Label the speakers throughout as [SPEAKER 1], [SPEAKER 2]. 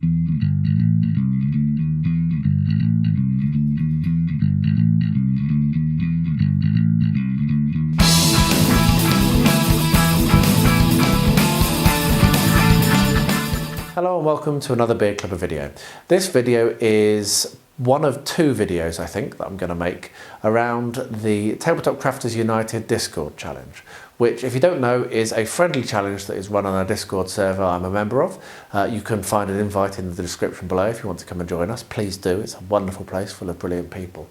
[SPEAKER 1] Hello and welcome to another Beard Clubber video. This video is one of two videos, I think, that I'm going to make around the Tabletop Crafters United Discord challenge, which, if you don't know, is a friendly challenge that is run on a Discord server I'm a member of. You can find an invite in the description below if you want to come and join us. Please do. It's a wonderful place full of brilliant people.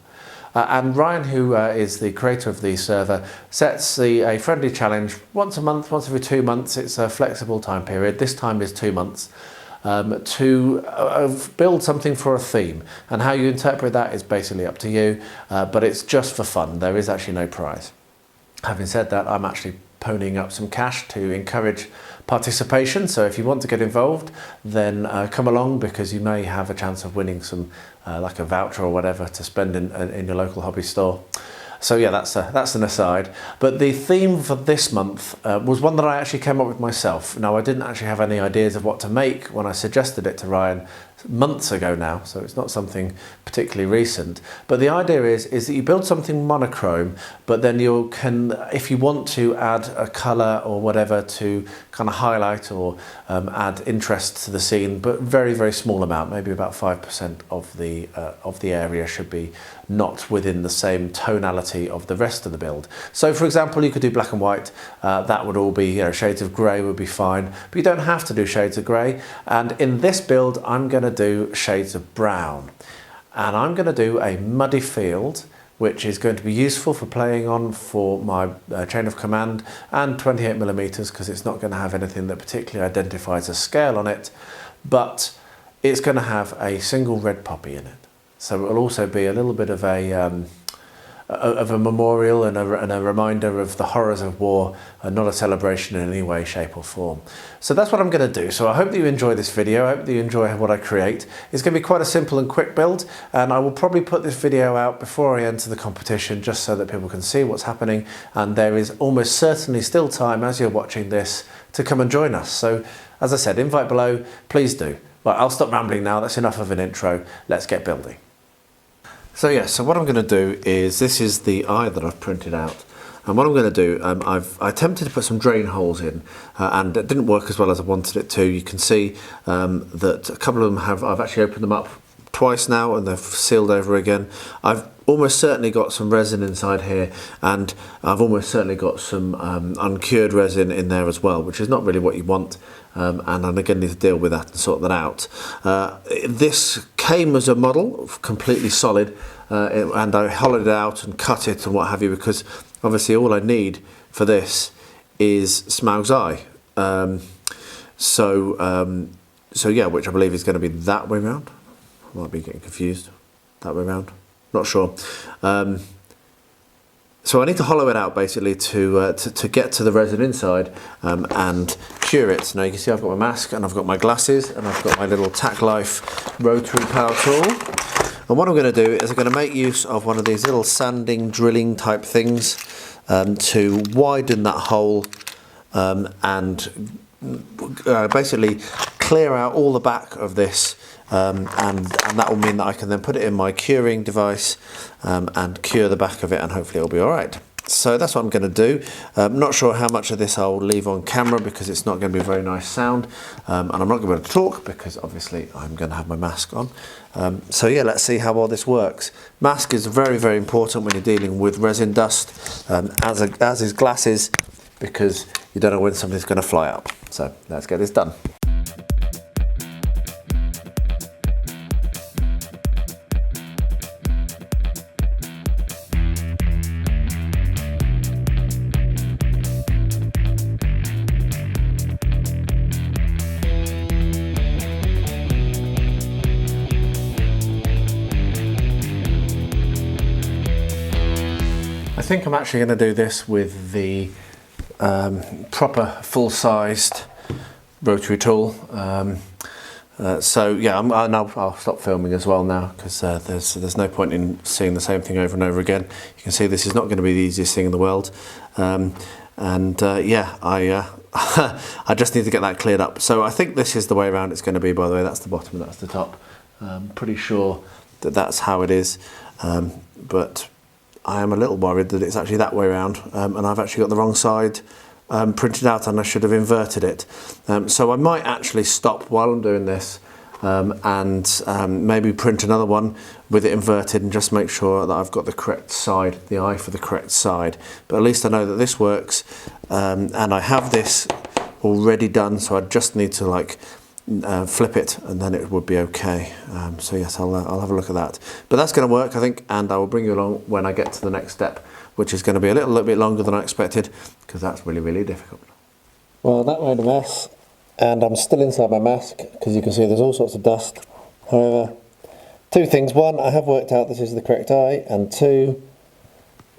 [SPEAKER 1] And Ryan, who is the creator of the server, sets a friendly challenge once a month, once every 2 months. It's a flexible time period. This time is 2 months. To build something for a theme, and how you interpret that is basically up to you, but it's just for fun. There is actually no prize. Having said that, I'm actually ponying up some cash to encourage participation, so if you want to get involved, then come along, because you may have a chance of winning some like a voucher or whatever to spend in your local hobby store. So yeah, that's an aside. But the theme for this month was one that I actually came up with myself. Now, I didn't actually have any ideas of what to make when I suggested it to Ryan months ago now, so it's not something particularly recent. But the idea is that you build something monochrome, but then you can, if you want to add a colour or whatever to kind of highlight or add interest to the scene, but very, very small amount, maybe about 5% of the area should be not within the same tonality of the rest of the build. So for example, you could do black and white. That would all be, you know, shades of grey would be fine, but you don't have to do shades of grey. And in this build, I'm going to do shades of brown, and I'm going to do a muddy field, which is going to be useful for playing on for my chain of command, and 28mm, because it's not going to have anything that particularly identifies a scale on it, but it's going to have a single red poppy in it. So it will also be a little bit of a memorial and a reminder of the horrors of war, and not a celebration in any way, shape or form. So that's what I'm going to do. So I hope that you enjoy this video. I hope that you enjoy what I create. It's going to be quite a simple and quick build, and I will probably put this video out before I enter the competition, just so that people can see what's happening, and there is almost certainly still time as you're watching this to come and join us. So as I said, invite below, please do. Right, I'll stop rambling now. That's enough of an intro. Let's get building. So yeah, so what I'm going to do is, this is the eye that I've printed out, and what I'm going to do, I attempted to put some drain holes in, and it didn't work as well as I wanted it to. You can see that a couple of them I've actually opened them up twice now, and they've sealed over again. I've almost certainly got some resin inside here, and I've almost certainly got some uncured resin in there as well, which is not really what you want. And I'm again need to deal with that and sort that out. This came as a model, completely solid, and I hollowed it out and cut it and what have you, because obviously all I need for this is Smaug's eye. So yeah, which I believe is going to be that way round. I might be getting confused. That way round, not sure. So I need to hollow it out basically to get to the resin inside and cure it. Now you can see I've got my mask, and I've got my glasses, and I've got my little Tack Life rotary power tool. And what I'm going to do is I'm going to make use of one of these little sanding, drilling type things to widen that hole and basically clear out all the back of this. And that will mean that I can then put it in my curing device and cure the back of it, and hopefully it'll be all right. So that's what I'm going to do. I'm not sure how much of this I'll leave on camera, because it's not going to be a very nice sound, and I'm not going to be able to talk because obviously I'm going to have my mask on. So yeah, let's see how well this works. Mask is very, very important when you're dealing with resin dust, as is glasses, because you don't know when something's going to fly up. So let's get this done. I think I'm actually going to do this with the proper full-sized rotary tool. So yeah, I'll stop filming as well now, because there's no point in seeing the same thing over and over again. You can see this is not going to be the easiest thing in the world. And yeah, I just need to get that cleared up. So I think this is the way around it's going to be, by the way. That's the bottom, that's the top. I'm pretty sure that that's how it is, but I am a little worried that it's actually that way around, and I've actually got the wrong side printed out, and I should have inverted it. So I might actually stop while I'm doing this and maybe print another one with it inverted and just make sure that I've got the correct side, the eye for the correct side. But at least I know that this works, and I have this already done, so I just need to like flip it and then it would be okay. So yes, I'll have a look at that. But that's going to work, I think, and I will bring you along when I get to the next step, which is going to be a little bit longer than I expected, because that's really, really difficult. Well, that made a mess, and I'm still inside my mask, because you can see there's all sorts of dust. However, two things. One, I have worked out this is the correct eye, and two,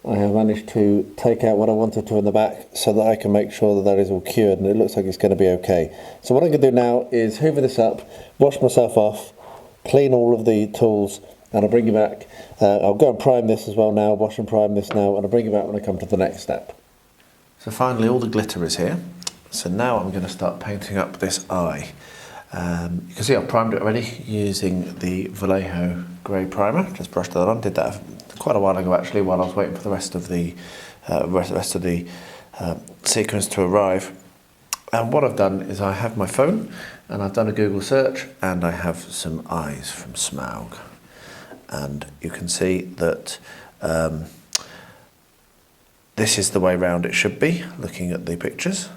[SPEAKER 1] I have managed to take out what I wanted to in the back so that I can make sure that that is all cured, and it looks like it's going to be okay. So what I'm going to do now is hoover this up, wash myself off, clean all of the tools, and I'll bring you back. I'll go and prime this as well now, wash and prime this now, and I'll bring you back when I come to the next step. So finally all the glitter is here. So now I'm going to start painting up this eye. You can see I've primed it already using the Vallejo grey primer. Just brushed that on, did that quite a while ago actually, while I was waiting for the rest of the sequins to arrive. And what I've done is I have my phone and I've done a Google search and I have some eyes from Smaug. And you can see that this is the way round it should be, looking at the pictures.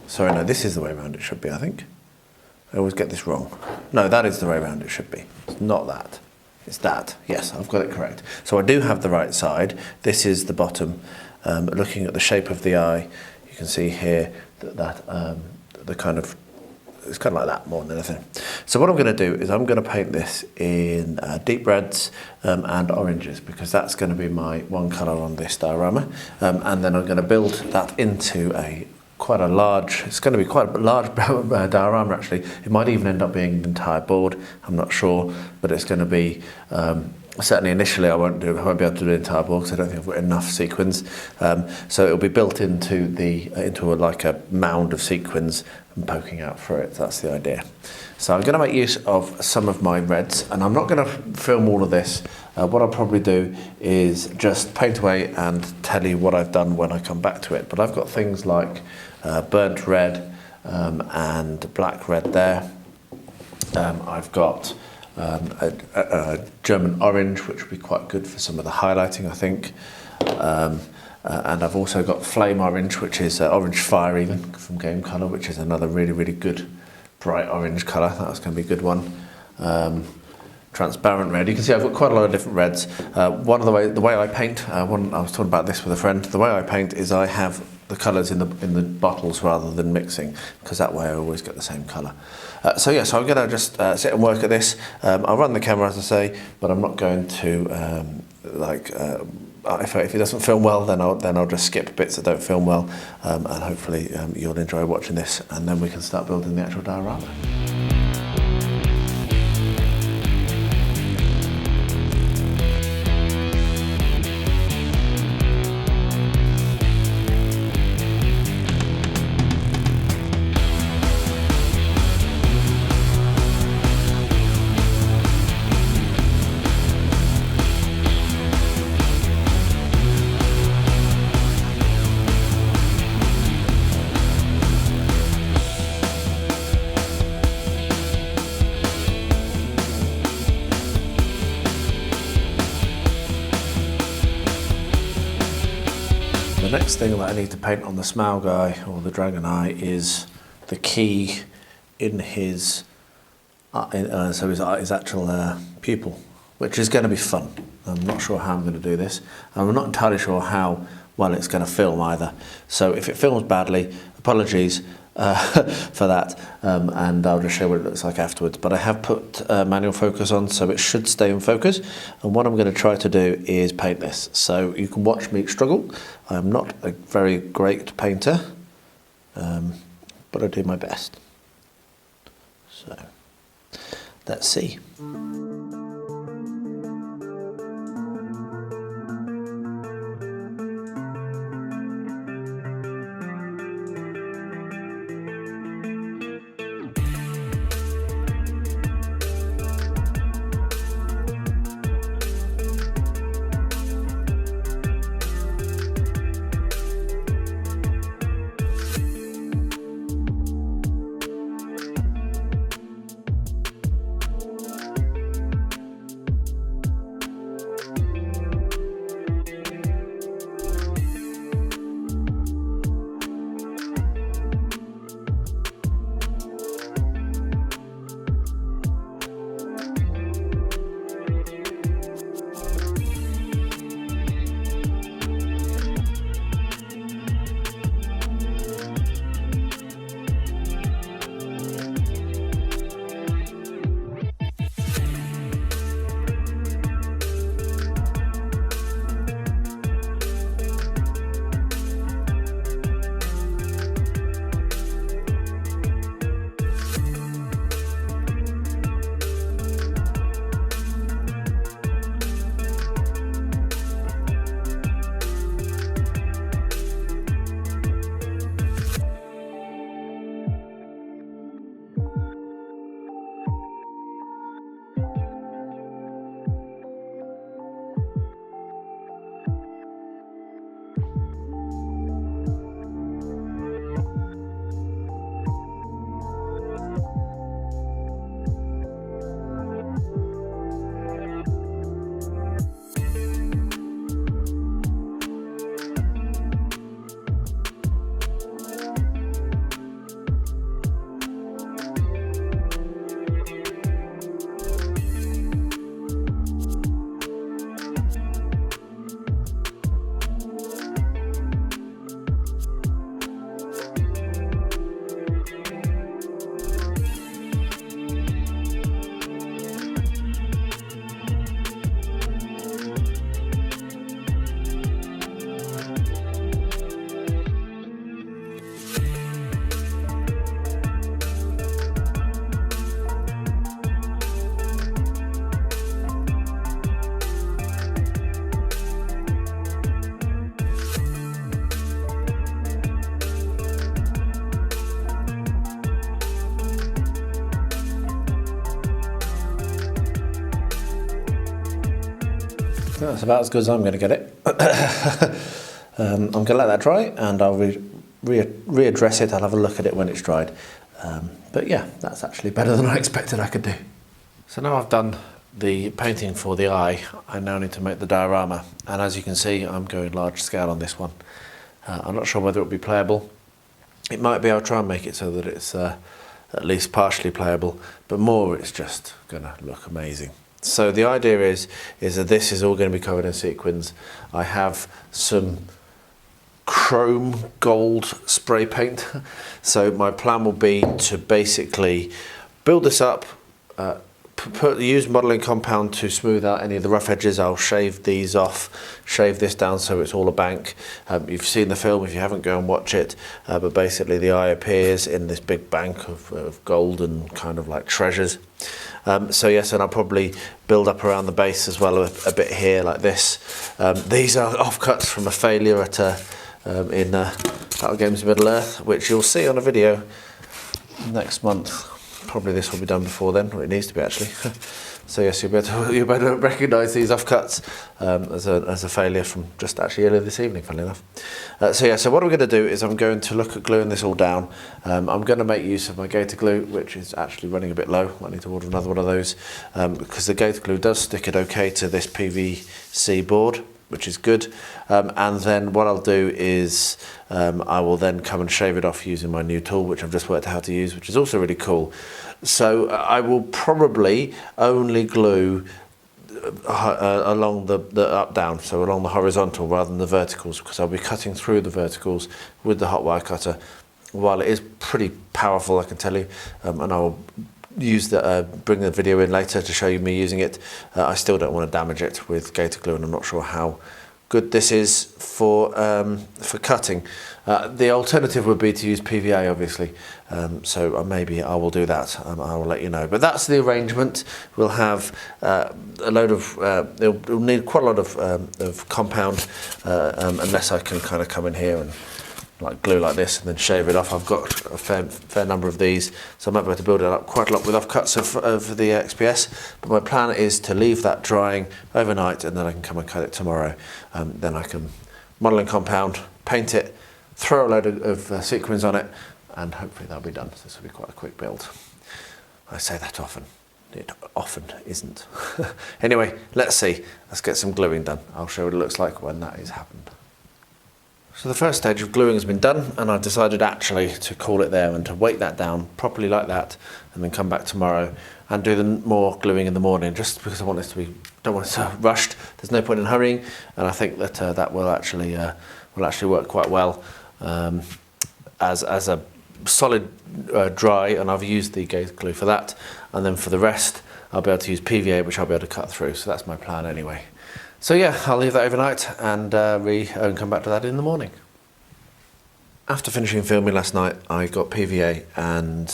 [SPEAKER 1] Sorry, no, this is the way round it should be, I think. I always get this wrong. No, that is the way round it should be. It's not that. It's that. Yes, I've got it correct. So I do have the right side. This is the bottom. Looking at the shape of the eye, you can see here that the kind of, it's kind of like that more than anything. So what I'm going to do is I'm going to paint this in deep reds and oranges, because that's going to be my one colour on this diorama. And then I'm going to build that into quite a large, it's going to be quite a large diorama actually. It might even end up being an entire board, I'm not sure, but it's going to be, certainly initially I won't be able to do the entire board because I don't think I've got enough sequins. So it'll be built into like a mound of sequins and poking out through it. That's the idea. So I'm going to make use of some of my reds, and I'm not going to film all of this. What I'll probably do is just paint away and tell you what I've done when I come back to it. But I've got things like burnt red and black red there. I've got a German orange, which would be quite good for some of the highlighting, I think. And I've also got flame orange, which is orange fire even, from Game Colour, which is another really, really good bright orange colour. That's going to be a good one. Transparent red. You can see I've got quite a lot of different reds. One of the way I paint, I was talking about this with a friend, the way I paint is I have the colours in the bottles rather than mixing, because that way I always get the same colour. So yeah, so I'm going to just sit and work at this. I'll run the camera as I say, but I'm not going to if it doesn't film well, then I'll just skip bits that don't film well, and hopefully you'll enjoy watching this, and then we can start building the actual diorama. The next thing that I need to paint on the Smaug eye, or the dragon eye, is the key in his actual pupil, which is going to be fun. I'm not sure how I'm going to do this. I'm not entirely sure how well it's going to film either. So if it films badly, apologies for that, and I'll just show what it looks like afterwards. But I have put manual focus on, so it should stay in focus. And what I'm going to try to do is paint this. So you can watch me struggle. I'm not a very great painter, but I do my best. So let's see. That's about as good as I'm going to get it. I'm going to let that dry and I'll readdress it. I'll have a look at it when it's dried. But yeah, that's actually better than I expected I could do. So now I've done the painting for the eye, I now need to make the diorama. And as you can see, I'm going large scale on this one. I'm not sure whether it will be playable. It might be. I'll try and make it so that it's at least partially playable, but more it's just going to look amazing. So the idea is that this is all going to be covered in sequins. I have some chrome gold spray paint. So my plan will be to basically build this up, use modelling compound to smooth out any of the rough edges. I'll shave these off, shave this down so it's all a bank. You've seen the film, if you haven't, go and watch it. But basically the eye appears in this big bank of gold and kind of like treasures. So yes, and I'll probably build up around the base as well a bit here like this. These are offcuts from a failure at in Battle Games Middle Earth, which you'll see on a video next month. Probably this will be done before then, or it needs to be actually. So yes, you'll be able to recognise these offcuts as a failure from just actually earlier this evening, funnily enough. So yeah, so what I'm going to do is I'm going to look at gluing this all down. I'm going to make use of my gator glue, which is actually running a bit low. I need to order another one of those because the gator glue does stick it okay to this PVC board, which is good. And then what I'll do is I will then come and shave it off using my new tool, which I've just worked out how to use, which is also really cool. So I will probably only glue along the up down, so along the horizontal rather than the verticals, because I'll be cutting through the verticals with the hot wire cutter. While it is pretty powerful, I can tell you, and I will use bring the video in later to show you me using it. I still don't want to damage it with gator glue, and I'm not sure how good this is for cutting. The alternative would be to use PVA, obviously, so maybe I will do that. I will let you know. But that's the arrangement. We'll have a load of, it'll need quite a lot of compound, unless I can kind of come in here and like glue like this and then shave it off. I've got a fair number of these, so I might be able to build it up quite a lot with offcuts of the XPS, but my plan is to leave that drying overnight and then I can come and cut it tomorrow. Then I can model in compound, paint it, throw a load of sequins on it, and hopefully that'll be done. So this will be quite a quick build. I say that often. It often isn't. Anyway, let's see. Let's get some gluing done. I'll show you what it looks like when that has happened. So the first stage of gluing has been done, and I've decided actually to call it there and to weight that down properly like that, and then come back tomorrow and do the more gluing in the morning, just because I want this to be, don't want it to rushed. There's no point in hurrying, and I think that that will actually work quite well as a solid dry, and I've used the gator glue for that, and then for the rest I'll be able to use PVA, which I'll be able to cut through. So that's my plan anyway. So yeah, I'll leave that overnight and come back to that in the morning. After finishing filming last night, I got PVA, and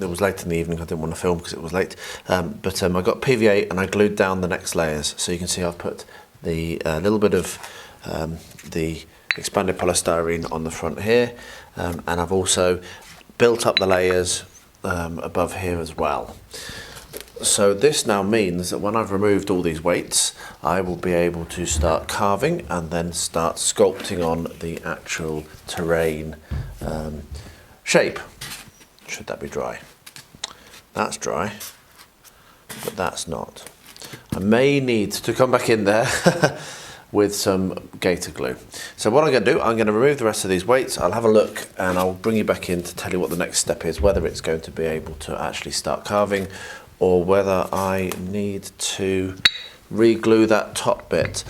[SPEAKER 1] it was late in the evening. I didn't want to film because it was late, but I got PVA and I glued down the next layers. So you can see I've put the little bit of the expanded polystyrene on the front here, and I've also built up the layers above here as well. So this now means that when I've removed all these weights, I will be able to start carving and then start sculpting on the actual terrain shape, should that be dry. That's dry, but that's not. I may need to come back in there with some gator glue. So what I'm going to do, I'm going to remove the rest of these weights, I'll have a look, and I'll bring you back in to tell you what the next step is, whether it's going to be able to actually start carving, or whether I need to re-glue that top bit.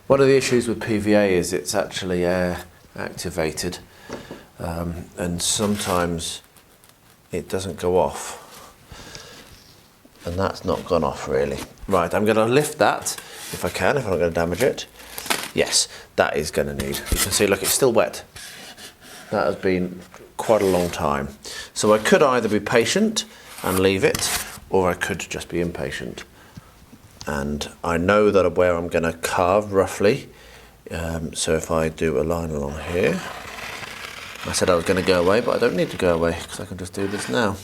[SPEAKER 1] One of the issues with PVA is it's actually air activated, and sometimes it doesn't go off, and that's not gone off really. Right, I'm going to lift that if I can, if I'm not going to damage it. Yes, that is going to need, you can see, look, it's still wet. That has been quite a long time. So I could either be patient and leave it, or I could just be impatient. And I know that where I'm going to carve roughly, so if I do a line along here, I said I was going to go away, but I don't need to go away because I can just do this now.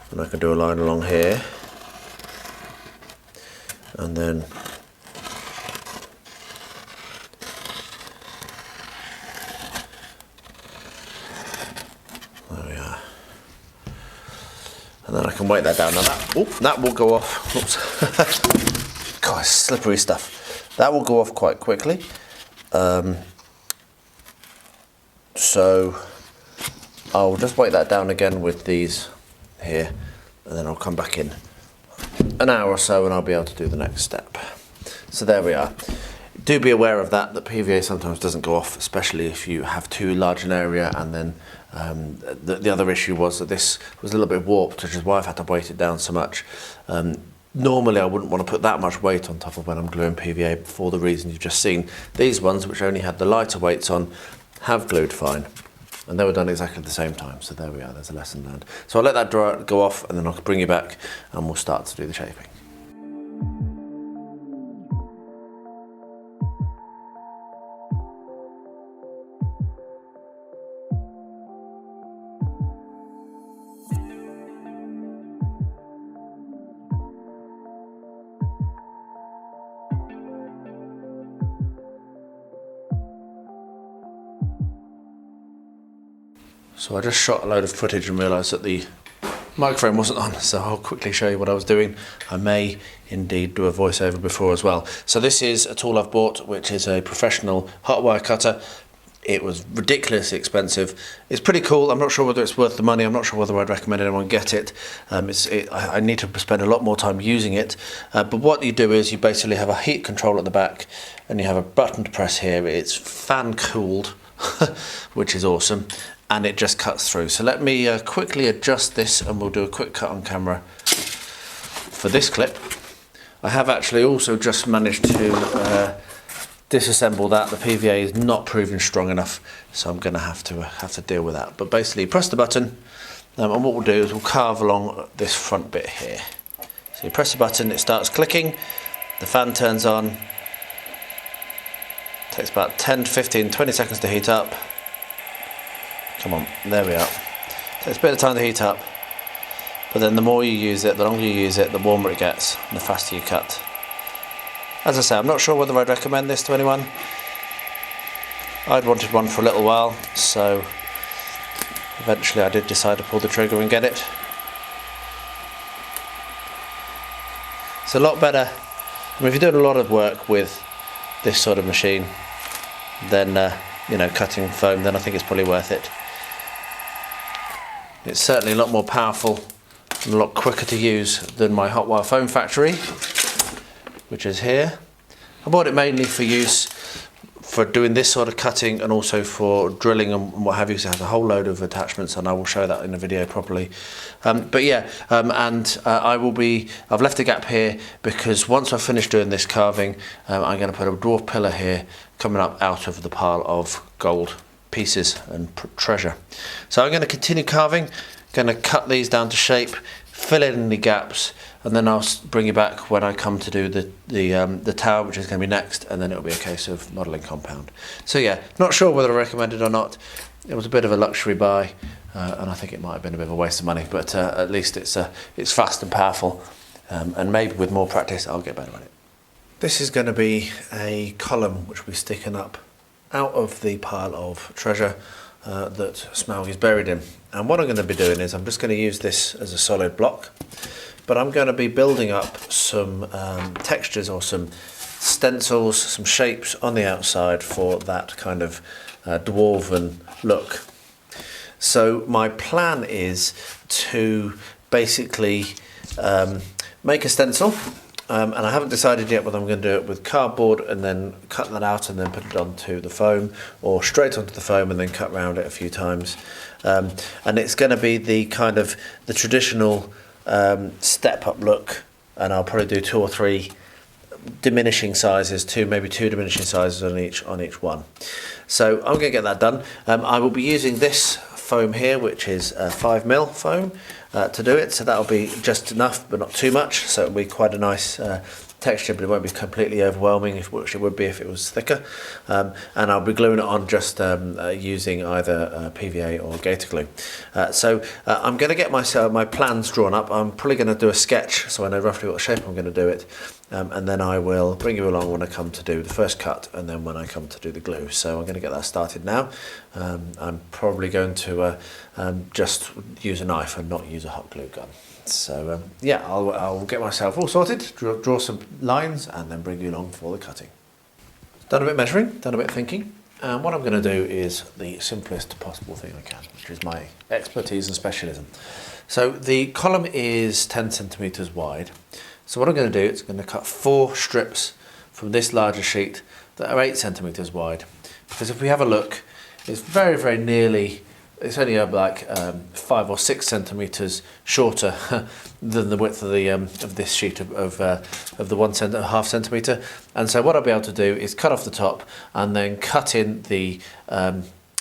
[SPEAKER 1] And I can do a line along here, and then And then I can weight that down. Now that will go off. Oops. God, slippery stuff. That will go off quite quickly. So I'll just weight that down again with these here, and then I'll come back in an hour or so and I'll be able to do the next step. So there we are. Do be aware of that PVA sometimes doesn't go off, especially if you have too large an area, and then the other issue was that this was a little bit warped, which is why I've had to weight it down so much. Normally I wouldn't want to put that much weight on top of when I'm gluing PVA for the reason you've just seen. These ones, which only had the lighter weights on, have glued fine. And they were done exactly at the same time, so there we are, there's a lesson learned. So I'll let that go off, and then I'll bring you back and we'll start to do the shaping. So I just shot a load of footage and realised that the microphone wasn't on, so I'll quickly show you what I was doing. I may indeed do a voiceover before as well. So this is a tool I've bought, which is a professional hot wire cutter. It was ridiculously expensive. It's pretty cool. I'm not sure whether it's worth the money. I'm not sure whether I'd recommend anyone get it. I need to spend a lot more time using it. But what you do is you basically have a heat control at the back, and you have a button to press here. It's fan cooled, which is awesome. And it just cuts through. So let me quickly adjust this, and we'll do a quick cut on camera for this clip. I have actually also just managed to disassemble that. The PVA is not proving strong enough, so I'm going to have to deal with that. But basically, press the button, and what we'll do is we'll carve along this front bit here. So you press the button, it starts clicking, the fan turns on. It takes about 10 to 15, 20 seconds to heat up. Come on, there we are. Takes a bit of time to heat up, but then the more you use it, the longer you use it, the warmer it gets, and the faster you cut. As I say, I'm not sure whether I'd recommend this to anyone. I'd wanted one for a little while, so eventually I did decide to pull the trigger and get it. It's a lot better. I mean, if you're doing a lot of work with this sort of machine, then you know, cutting foam, then I think it's probably worth it. It's certainly a lot more powerful and a lot quicker to use than my hot wire foam factory, which is here. I bought it mainly for use for doing this sort of cutting, and also for drilling and what have you. So it has a whole load of attachments, and I will show that in the video properly. But yeah, I've left a gap here because once I finish doing this carving, I'm going to put a dwarf pillar here coming up out of the pile of gold pieces and treasure. So I'm going to continue carving, going to cut these down to shape, fill in any gaps, and then I'll bring you back when I come to do the tower, which is going to be next, and then it'll be a case of modelling compound. So yeah, not sure whether I recommend it or not. It was a bit of a luxury buy, and I think it might have been a bit of a waste of money, but at least it's fast and powerful, and maybe with more practice I'll get better at it. This is going to be a column which will be sticking up out of the pile of treasure that Smaug is buried in. And what I'm going to be doing is I'm just going to use this as a solid block, but I'm going to be building up some textures or some stencils, some shapes on the outside for that kind of dwarven look. So my plan is to basically make a stencil. And I haven't decided yet whether I'm going to do it with cardboard and then cut that out and then put it onto the foam, or straight onto the foam and then cut around it a few times. And it's going to be the kind of the traditional step-up look, and I'll probably do 2 or 3 diminishing sizes, maybe two diminishing sizes on each one. So I'm going to get that done. I will be using this foam here, which is 5mm foam, to do it, so that'll be just enough but not too much, so it'll be quite a nice texture, but it won't be completely overwhelming, which it would be if it was thicker. And I'll be gluing it on just using either PVA or gator glue. So I'm going to get my plans drawn up. I'm probably going to do a sketch so I know roughly what shape I'm going to do it, and then I will bring you along when I come to do the first cut and then when I come to do the glue. So I'm going to get that started now. I'm probably going to just use a knife and not use a hot glue gun. So yeah, I'll get myself all sorted, draw some lines and then bring you along for the cutting. Done a bit of measuring, done a bit of thinking, and what I'm going to do is the simplest possible thing I can, which is my expertise and specialism. So the column is 10 centimeters wide. So what I'm going to do is I'm going to cut 4 strips from this larger sheet that are 8 centimeters wide. Because if we have a look, it's very, very nearly, it's only like 5 or 6 centimeters shorter than the width of this sheet of the 1.5 centimeter. And so what I'll be able to do is cut off the top and then cut in the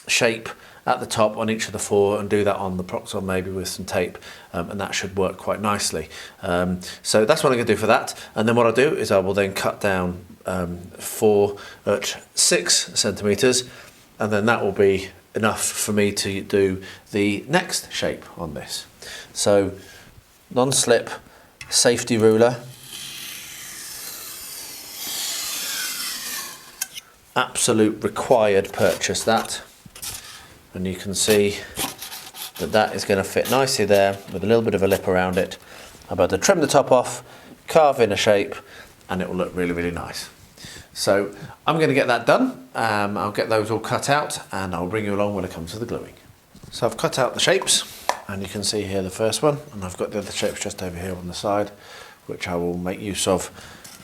[SPEAKER 1] shape at the top on each of the 4 and do that on the Proxon maybe with some tape, and that should work quite nicely. So that's what I'm going to do for that, and then what I'll do is I will then cut down 4 at 6 centimeters, and then that will be enough for me to do the next shape on this. So non-slip safety ruler, absolute required purchase that. And you can see that that is going to fit nicely there with a little bit of a lip around it. I'm about to trim the top off, carve in a shape, and it will look really, really nice. So I'm going to get that done. I'll get those all cut out and I'll bring you along when it comes to the gluing. So I've cut out the shapes and you can see here the first one, and I've got the other shapes just over here on the side, which I will make use of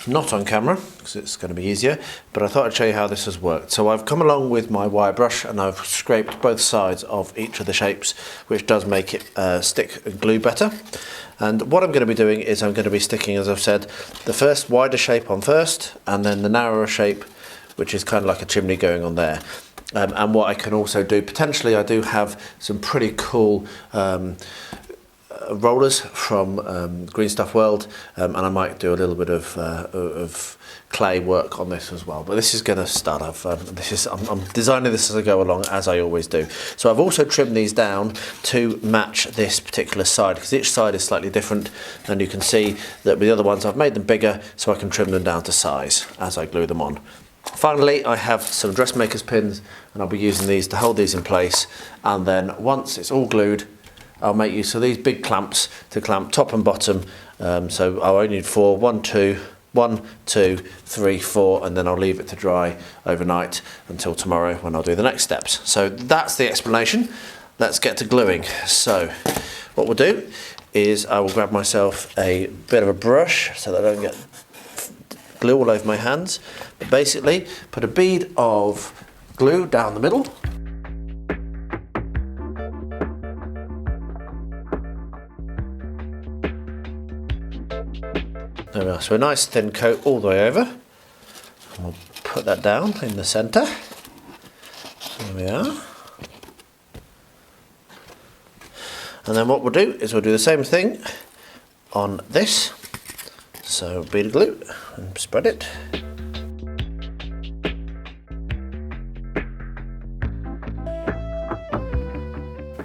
[SPEAKER 1] not on camera because it's going to be easier, but I thought I'd show you how this has worked. So I've come along with my wire brush and I've scraped both sides of each of the shapes, which does make it stick and glue better. And what I'm going to be doing is I'm going to be sticking, as I've said, the first wider shape on first and then the narrower shape, which is kind of like a chimney going on there. And what I can also do, potentially I do have some pretty cool rollers from Green Stuff World, and I might do a little bit of clay work on this as well. But this is going to start off. I'm designing this as I go along, as I always do. So I've also trimmed these down to match this particular side, because each side is slightly different, and you can see that with the other ones I've made them bigger so I can trim them down to size as I glue them on. Finally, I have some dressmaker's pins, and I'll be using these to hold these in place, and then once it's all glued, I'll make use of these big clamps to clamp top and bottom. So I'll only need 4, 1, 2, 1, 2, 3, 4, and then I'll leave it to dry overnight until tomorrow when I'll do the next steps. So that's the explanation. Let's get to gluing. So what we'll do is I will grab myself a bit of a brush so that I don't get glue all over my hands. But basically, put a bead of glue down the middle. There we are, so a nice thin coat all the way over. And we'll put that down in the centre. There we are. And then what we'll do is we'll do the same thing on this. So bead of glue and spread it.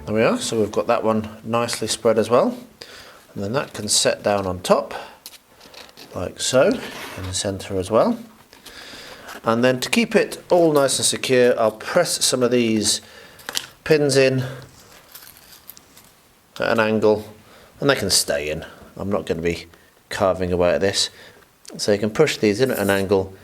[SPEAKER 1] There we are, so we've got that one nicely spread as well. And then that can set down on top, like so, in the centre as well. And then to keep it all nice and secure, I'll press some of these pins in at an angle, and they can stay in. I'm not going to be carving away at this. So you can push these in at an angle,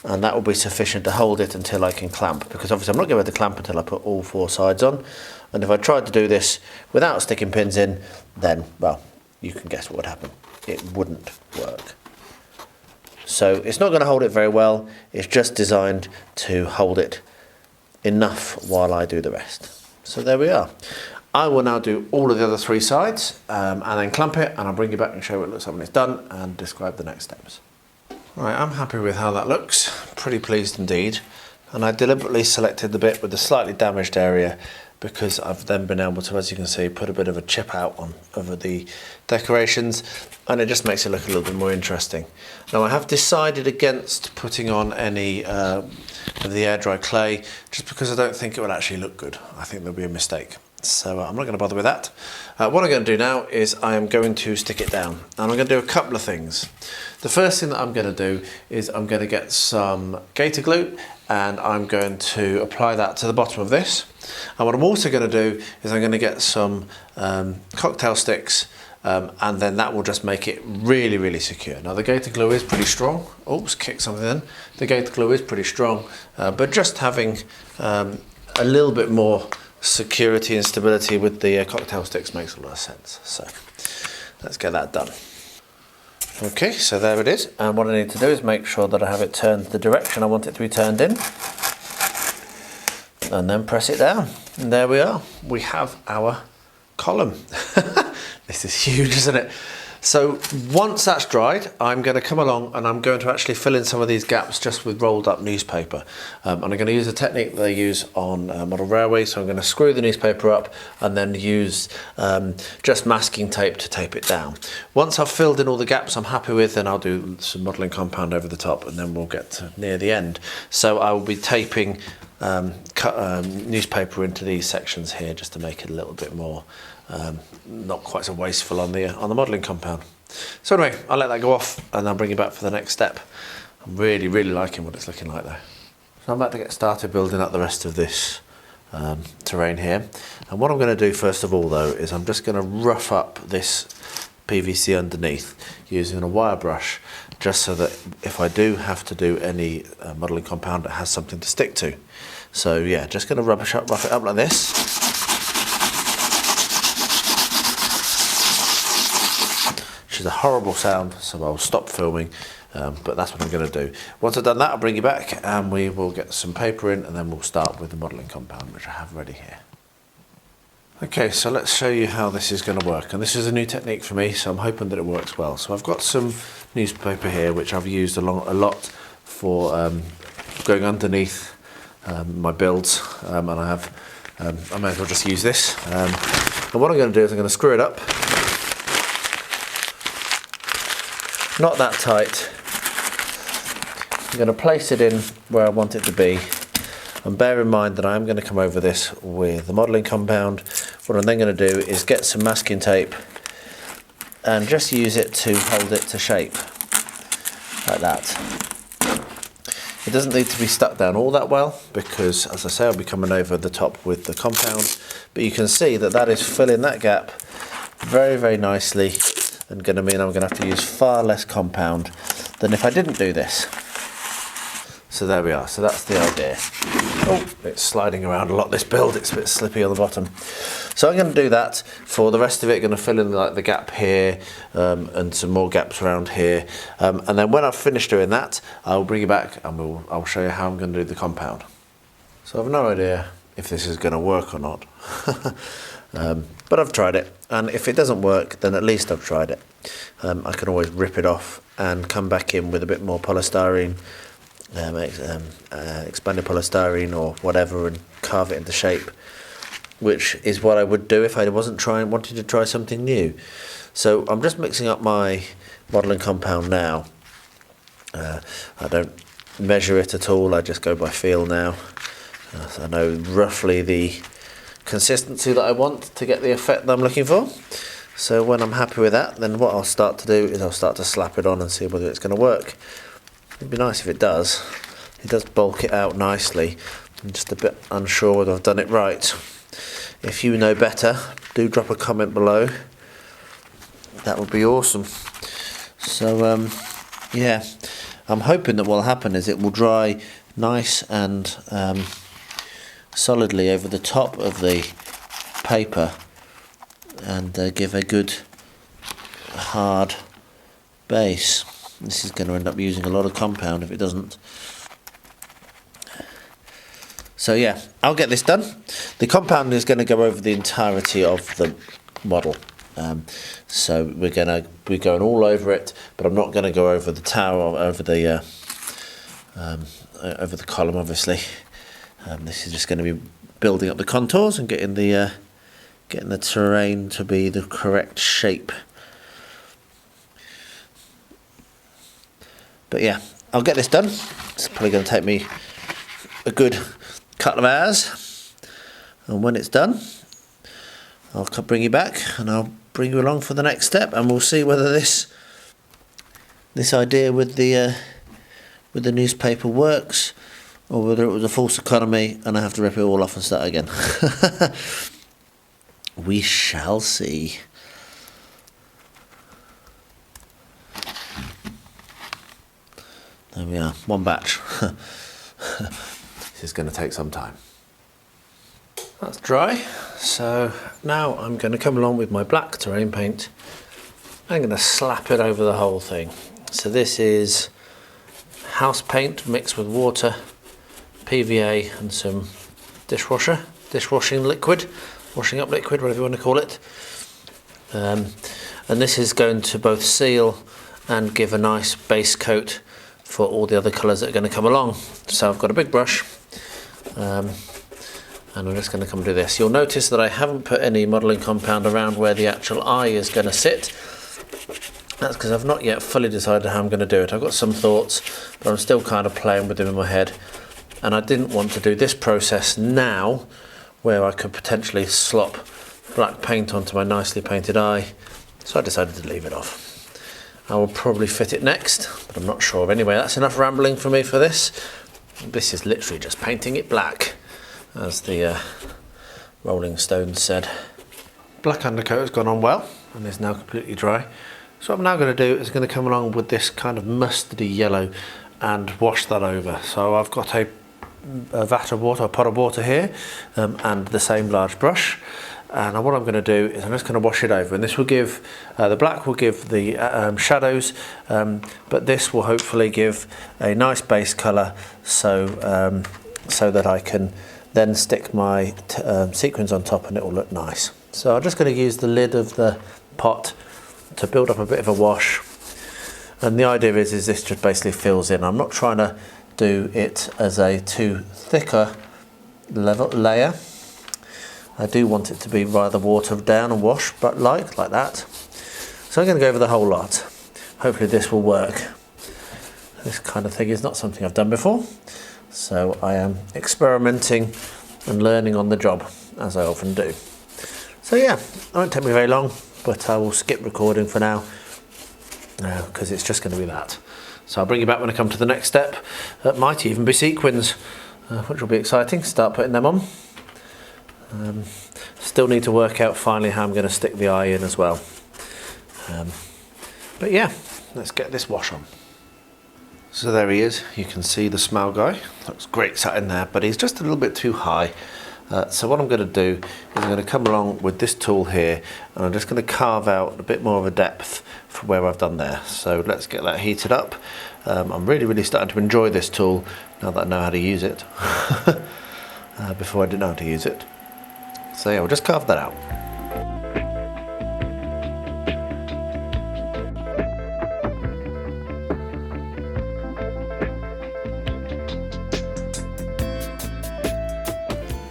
[SPEAKER 1] and that will be sufficient to hold it until I can clamp, because obviously I'm not going to be able to clamp until I put all 4 sides on. And if I tried to do this without sticking pins in, then, well, you can guess what would happen. It wouldn't work. So it's not going to hold it very well. It's just designed to hold it enough while I do the rest. So there we are. I will now do all of the other 3 sides and then clamp it, and I'll bring you back and show you what it looks like when it's done and describe the next steps. Right, I'm happy with how that looks. Pretty pleased indeed. And I deliberately selected the bit with the slightly damaged area because I've then been able to, as you can see, put a bit of a chip out on over the decorations, and it just makes it look a little bit more interesting. Now I have decided against putting on any of the air dry clay, just because I don't think it will actually look good. I think there'll be a mistake. So I'm not going to bother with that. What I'm going to do now is I am going to stick it down, and I'm going to do a couple of things. The first thing that I'm going to do is I'm going to get some gator glue, and I'm going to apply that to the bottom of this. And what I'm also going to do is I'm going to get some cocktail sticks, and then that will just make it really, really secure. Now the gator glue is pretty strong. Oops, kicked something in. The gator glue is pretty strong, but just having a little bit more security and stability with the cocktail sticks makes a lot of sense. So let's get that done. Okay, so there it is, and what I need to do is make sure that I have it turned the direction I want it to be turned in, and then press it down, and there we are. We have our column. This is huge, isn't it? So once that's dried, I'm going to come along and I'm going to actually fill in some of these gaps just with rolled up newspaper. And I'm going to use a technique that they use on model railways. So I'm going to screw the newspaper up and then use just masking tape to tape it down. Once I've filled in all the gaps I'm happy with, then I'll do some modelling compound over the top, and then we'll get to near the end. So I will be taping newspaper into these sections here just to make it a little bit more not quite so wasteful on the modelling compound. So anyway, I'll let that go off and I'll bring you back for the next step. I'm really, really liking what it's looking like though. So I'm about to get started building up the rest of this terrain here. And what I'm going to do first of all though is I'm just going to rough up this PVC underneath using a wire brush, just so that if I do have to do any modelling compound, it has something to stick to. So yeah, just going to rough it up like this. Which is a horrible sound, so I'll stop filming, but that's what I'm going to do. Once I've done that, I'll bring you back and we will get some paper in, and then we'll start with the modelling compound, which I have ready here. Okay, so let's show you how this is going to work, and this is a new technique for me, so I'm hoping that it works well. So I've got some newspaper here which I've used a lot for going underneath my builds, and I may as well just use this. And what I'm going to do is I'm going to screw it up, not that tight. I'm going to place it in where I want it to be, and bear in mind that I'm going to come over this with the modelling compound. What I'm then going to do is get some masking tape and just use it to hold it to shape, like that. It doesn't need to be stuck down all that well because, as I say, I'll be coming over the top with the compound, but you can see that that is filling that gap very, very nicely, and going to mean I'm going to have to use far less compound than if I didn't do this. So there we are, so that's the idea. Oh, it's sliding around a lot, this build, it's a bit slippy on the bottom. So I'm going to do that for the rest of it, going to fill in like the gap here and some more gaps around here. And then when I've finished doing that, I'll bring you back and I'll show you how I'm going to do the compound. So I've no idea if this is going to work or not. But I've tried it, and if it doesn't work, then at least I've tried it. I can always rip it off and come back in with a bit more polystyrene, expanded polystyrene or whatever, and carve it into shape, which is what I would do if I wasn't wanting to try something new. So I'm just mixing up my modelling compound now. I don't measure it at all, I just go by feel now. So I know roughly the consistency that I want to get the effect that I'm looking for. So when I'm happy with that, then what I'll start to do is I'll start to slap it on and see whether it's going to work. It'd be nice if it does. It does bulk it out nicely. I'm just a bit unsure whether I've done it right. If you know better, do drop a comment below. That would be awesome. So yeah, I'm hoping that what will happen is it will dry nice and solidly over the top of the paper and give a good hard base. This is going to end up using a lot of compound if it doesn't. So yeah, I'll get this done. The compound is going to go over the entirety of the model. So we're going to be going all over it, but I'm not going to go over the tower, over the column, obviously. This is just going to be building up the contours and getting the terrain to be the correct shape. But yeah, I'll get this done. It's probably going to take me a good couple of hours, and when it's done, I'll bring you back and I'll bring you along for the next step, and we'll see whether this idea with the newspaper works, or whether it was a false economy and I have to rip it all off and start again. We shall see. There we are, one batch. This is going to take some time. That's dry, so now I'm going to come along with my black terrain paint. I'm going to slap it over the whole thing. So this is house paint mixed with water, PVA and some dishwashing liquid, washing up liquid, whatever you want to call it. And this is going to both seal and give a nice base coat for all the other colours that are going to come along. So I've got a big brush. And I'm just going to come do this. You'll notice that I haven't put any modelling compound around where the actual eye is going to sit. That's because I've not yet fully decided how I'm going to do it. I've got some thoughts, but I'm still kind of playing with them in my head. And I didn't want to do this process now, where I could potentially slop black paint onto my nicely painted eye. So I decided to leave it off. I will probably fit it next, but I'm not sure. Anyway, that's enough rambling for me for this. This is literally just painting it black, as the Rolling Stones said. Black undercoat has gone on well and is now completely dry. So what I'm now going to do is going to come along with this kind of mustardy yellow and wash that over. So I've got a vat of water, a pot of water here, and the same large brush. And what I'm going to do is I'm just going to wash it over, and this will give, the black will give the shadows, but this will hopefully give a nice base colour, so that I can then stick my sequins on top and it will look nice. So I'm just going to use the lid of the pot to build up a bit of a wash, and the idea is this just basically fills in. I'm not trying to do it as a too thicker layer. I do want it to be rather watered down and wash, but like that. So I'm going to go over the whole lot. Hopefully this will work. This kind of thing is not something I've done before, so I am experimenting and learning on the job, as I often do. So yeah, it won't take me very long, but I will skip recording for now, because it's just going to be that. So I'll bring you back when I come to the next step. That might even be sequins, which will be exciting. Start putting them on. Still need to work out finally how I'm going to stick the eye in as well. But yeah, let's get this wash on. So there he is. You can see the Smaug guy. Looks great sat in there, but he's just a little bit too high. So what I'm going to do is I'm going to come along with this tool here, and I'm just going to carve out a bit more of a depth from where I've done there. So let's get that heated up. I'm really starting to enjoy this tool now that I know how to use it. Before I didn't know how to use it. So yeah, we'll just carve that out.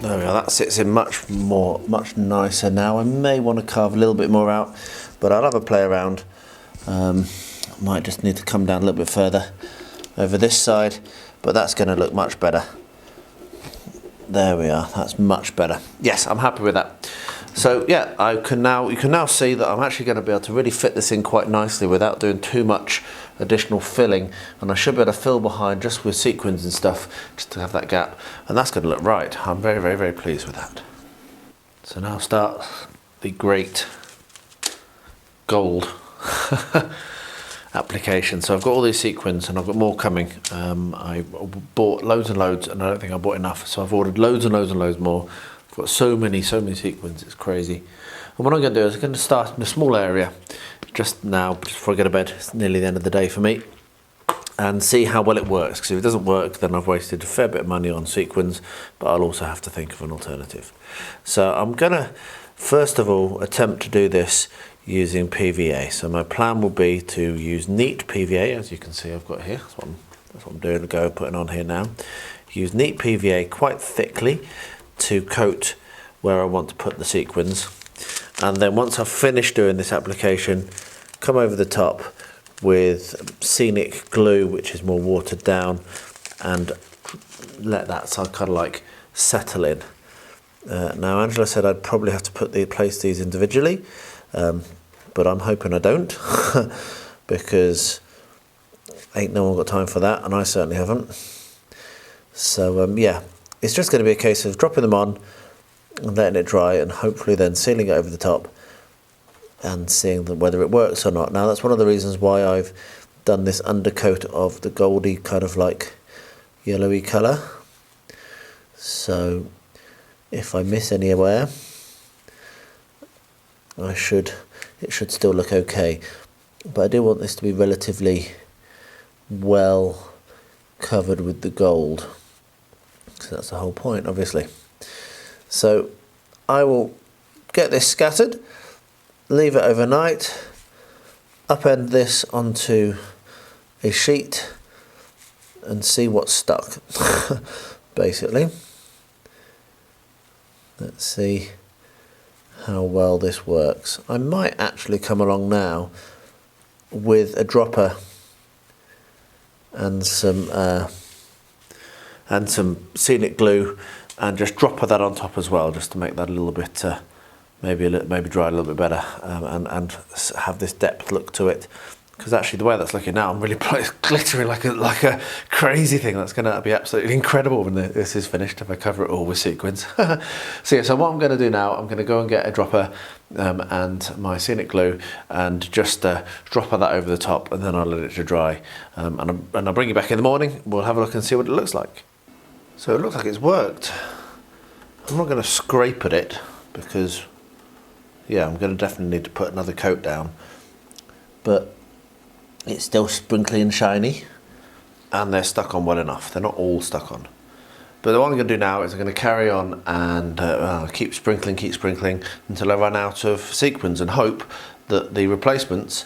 [SPEAKER 1] There we are, that sits in much nicer now. I may want to carve a little bit more out, but I'll have a play around. Might just need to come down a little bit further over this side, but that's going to look much better. There we are, that's much better. Yes, I'm happy with that. So yeah, you can now see that I'm actually going to be able to really fit this in quite nicely without doing too much additional filling, and I should be able to fill behind just with sequins and stuff, just to have that gap, and that's going to look right. I'm very pleased with that. So now start the great gold application. So I've got all these sequins and I've got more coming. I bought loads and loads, and I don't think I bought enough, so I've ordered loads and loads more. I've got so many sequins, it's crazy. And what I'm going to do is I'm going to start in a small area just now, just before I go to bed. It's nearly the end of the day for me, and see how well it works, because if it doesn't work then I've wasted a fair bit of money on sequins, but I'll also have to think of an alternative. So I'm going to first of all attempt to do this using PVA. So my plan will be to use neat PVA, as you can see I've got here. That's what I'm doing, putting on here now. Use neat PVA quite thickly to coat where I want to put the sequins, and then once I've finished doing this application, come over the top with scenic glue, which is more watered down, and let that kind of like settle in. Now Angela said I'd probably have to place these individually, but I'm hoping I don't because ain't no one got time for that, and I certainly haven't. So yeah, it's just going to be a case of dropping them on and letting it dry, and hopefully then sealing it over the top and seeing whether it works or not. Now that's one of the reasons why I've done this undercoat of the goldy kind of like yellowy colour. So if I miss anywhere, it should still look okay. But I do want this to be relatively well covered with the gold, because that's the whole point, obviously. So I will get this scattered, leave it overnight, upend this onto a sheet and see what's stuck, basically. Let's see how well this works. I might actually come along now with a dropper and some scenic glue, and just dropper that on top as well, just to make that a little bit maybe dry a little bit better, and have this depth look to it. Because actually the way that's looking now, I'm really glittering like a crazy thing. That's going to be absolutely incredible when this is finished, if I cover it all with sequins. So yeah, so what I'm going to do now, I'm going to go and get a dropper and my scenic glue, and just dropper that over the top, and then I'll let it to dry. And I'll bring you back in the morning. We'll have a look and see what it looks like. So it looks like it's worked. I'm not going to scrape at it because, yeah, I'm going to definitely need to put another coat down. But it's still sprinkly and shiny, and they're stuck on well enough. They're not all stuck on. But what I'm going to do now is I'm going to carry on and keep sprinkling until I run out of sequins, and hope that the replacements,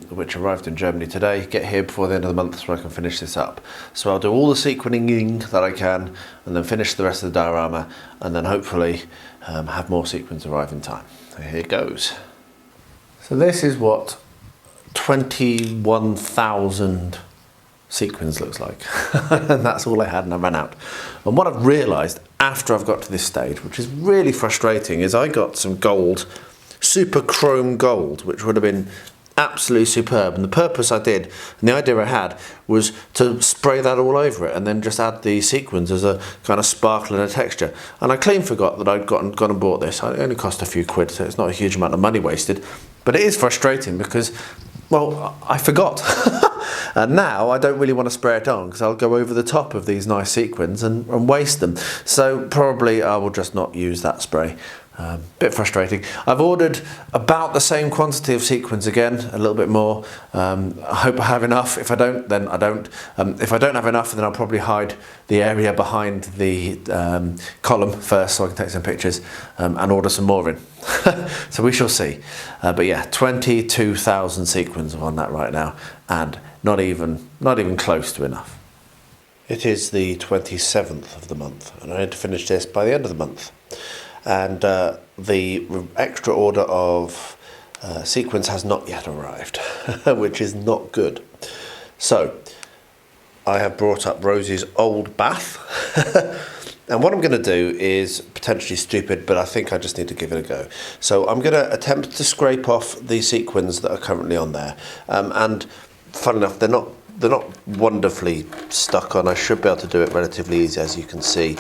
[SPEAKER 1] which arrived in Germany today, get here before the end of the month so I can finish this up. So I'll do all the sequining that I can, and then finish the rest of the diorama, and then hopefully have more sequins arrive in time. So here it goes. So this is what 21,000 sequins looks like. And that's all I had, and I ran out. And what I've realised after I've got to this stage, which is really frustrating, is I got some gold, super chrome gold, which would have been absolutely superb. And the purpose I did, and the idea I had, was to spray that all over it and then just add the sequins as a kind of sparkle and a texture. And I clean forgot that I'd gone and bought this. It only cost a few quid, so it's not a huge amount of money wasted. But it is frustrating because, well, I forgot. And now I don't really want to spray it on because I'll go over the top of these nice sequins and waste them. So probably I will just not use that spray. Bit frustrating. I've ordered about the same quantity of sequins again, a little bit more. I hope I have enough. If I don't, then I don't. If I don't have enough, then I'll probably hide the area behind the column first so I can take some pictures and order some more in. So we shall see. But yeah, 22,000 sequins on that right now, and not even close to enough. It is the 27th of the month, and I need to finish this by the end of the month. And the extra order of sequins has not yet arrived, which is not good. So I have brought up Rosie's old bath. And what I'm going to do is potentially stupid, but I think I just need to give it a go. So I'm going to attempt to scrape off the sequins that are currently on there. And fun enough, they're not wonderfully stuck on. I should be able to do it relatively easy, as you can see.